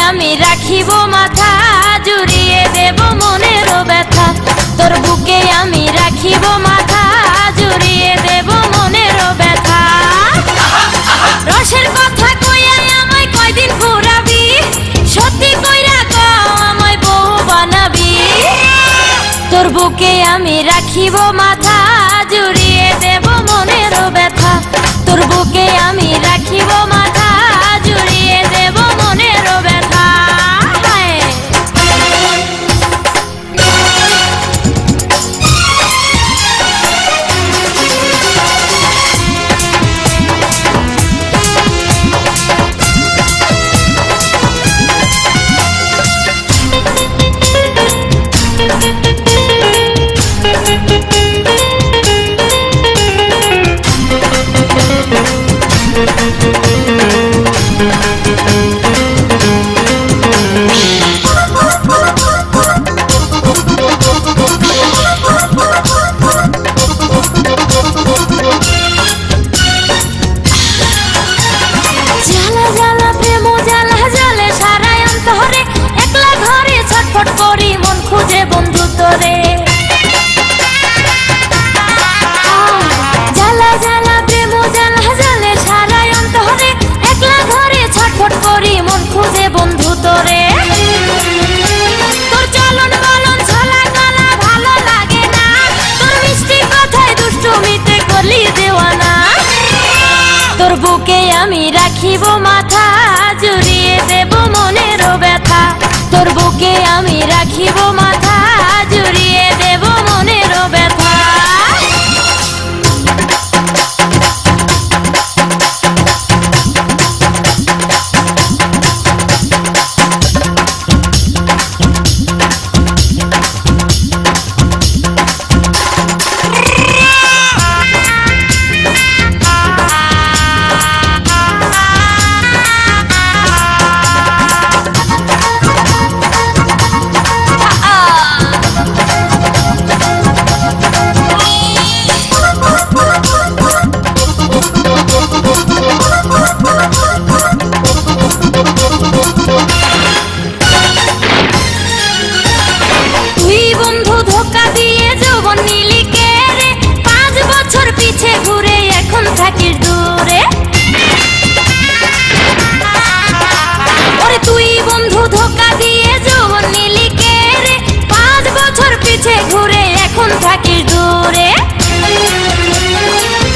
আমি রাখিব মাথা জুড়িয়ে দেব মনের ব্যথা তোর বুকে আমি রাখিব মাথা জুড়িয়ে দেব মনের ব্যথা রসের কথা কইয়া আমায় কয়দিন ঘুরাবি সত্যি কইরা কও আমায় বউ বানাবি তোর বুকে আমি রাখিব মাথা জুড়িয়ে দেব মনের ব্যথা তোর বুকে আমি রাখিব মাথা জুড়িয়ে দেব মনের ব্যথা তোর বুকে আমি রাখিব মাথা জুড়িয়ে দেব মনের ব্যথা তোর বুকে আমি রাখিব মাথা জুড়িয়ে দেব মনের ব্যথা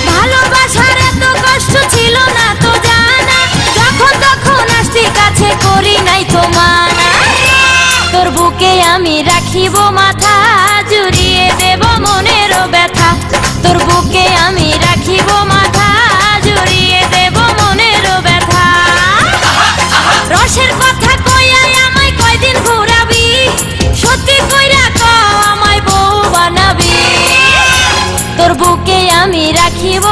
ভালোবাসার এত কষ্ট ছিল না তো জানা যখন তখন আসছি কাছে করি নাই তো মানা তোর বুকে আমি রাখিব মাথা জুড়িয়ে দেব মনের ব্যথা তোর বুকে আমি রাখিব মাথা জুড়িয়ে দেব মনের ব্যথা রসের কথা কইয়া আমায় কয়দিন ঘুরাবি সত্যি কইরা কও আমায় বউ বানাবি তোর বুকে আমি রাখিব